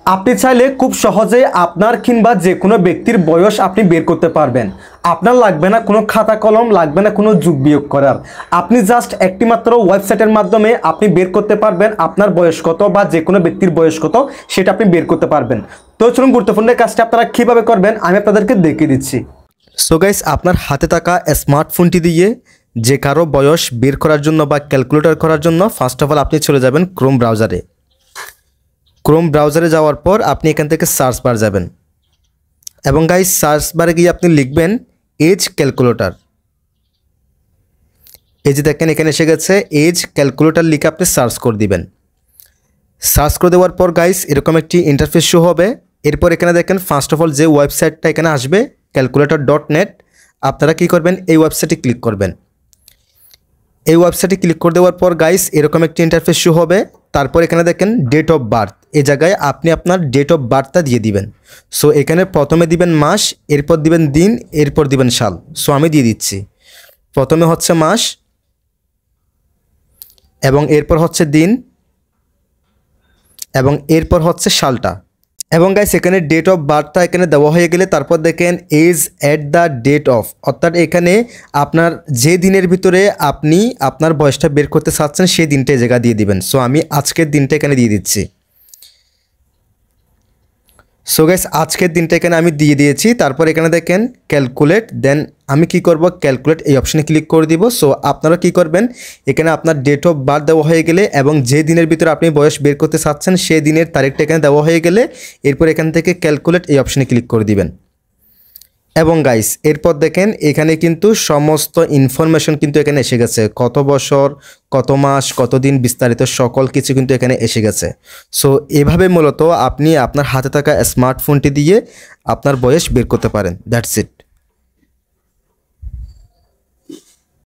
আপনি চাইলে খুব সহজে আপনার কিংবা যে কোনো ব্যক্তির বয়স আপনি বের করতে পারবেন। আপনার লাগবে না কোনো খাতা কলম, লাগবে না কোনো যোগ বিয়োগ করার। আপনি জাস্ট একটি মাত্র ওয়েবসাইটের মাধ্যমে আপনি বের করতে পারবেন আপনার বয়স কত বা যে কোনো ব্যক্তির বয়স কত সেটা আপনি বের করতে পারবেন। তো চলুন গুরুত্বপূর্ণ কাজটা আপনারা কীভাবে করবেন আমি আপনাদেরকে দেখিয়ে দিচ্ছি। সো গাইস, আপনার হাতে থাকা স্মার্টফোনটি দিয়ে যে কারো বয়স বের করার জন্য বা ক্যালকুলেটর করার জন্য ফার্স্ট অফ অল আপনি চলে যাবেন ক্রোম ব্রাউজারে। ক্রোম ব্রাউজারে যাওয়ার পর আপনি এখান থেকে সার্চ বার যাবেন এবং গাইস সার্চ বারে গিয়ে আপনি লিখবেন এজ ক্যালকুলেটর। এই যে দেখেন এখানে এসে গেছে এজ ক্যালকুলেটর, লিখে আপনি সার্চ করে দিবেন। সার্চ করে দেওয়ার পর গাইস এরকম একটি ইন্টারফেস শো হবে। এরপর এখানে দেখেন ফার্স্ট অফ অল যে ওয়েবসাইটটা এখানে আসবে calculator.net, আপনারা কি করবেন এই ওয়েবসাইটে ক্লিক করবেন। এই ওয়েবসাইটে ক্লিক করে দেওয়ার পর গাইস এরকম একটি ইন্টারফেস শো হবে। তারপর এখানে দেখেন ডেট অফ বার্থ, এই জায়গায় আপনি আপনার ডেট অফ বার্থটা দিয়ে দিবেন। সো এখানে প্রথমে দিবেন মাস, এরপর দিবেন দিন, এরপর দিবেন সাল। সো আমি দিয়ে দিচ্ছি, প্রথমে হচ্ছে মাস এবং এরপর হচ্ছে দিন এবং এরপর হচ্ছে সালটা। এবং গাইস এখানে ডেট অফ বার্থটা এখানে দেওয়া হয়ে গেলে তারপর দেখেন as at the date of, অর্থাৎ এখানে আপনার যে দিনের ভিতরে আপনি আপনার বয়সটা বের করতে চাচ্ছেন সেই দিনটা এই জায়গা দিয়ে দিবেন। সো আমি আজকের দিনটা এখানে দিয়ে দিচ্ছি। সো গাইস আজকের দিনটা এখানে আমি দিয়ে দিয়েছি। তারপর এখানে দেখেন ক্যালকুলেট, দেন আমি কি করব ক্যালকুলেট এই অপশানে ক্লিক করে দিব। সো আপনারা কি করবেন, এখানে আপনার ডেট অফ বার্থ দেওয়া হয়ে গেলে এবং যে দিনের ভিতরে আপনি বয়স বের করতে চাচ্ছেন সেই দিনের তারিখটা এখানে দেওয়া হয়ে গেলে এরপর এখান থেকে ক্যালকুলেট এই অপশানে ক্লিক করে দিবেন। এবং গাইস এরপর দেখেন এখানে কিন্তু সমস্ত ইনফরমেশন কিন্তু এখানে এসে গেছে, কত বছর, কত মাস, কত দিন, বিস্তারিত সকল কিছু কিন্তু এখানে এসে গেছে। সো এভাবে মূলত আপনি আপনার হাতে থাকা স্মার্টফোনটি দিয়ে আপনার বয়স বের করতে পারেন। That's it.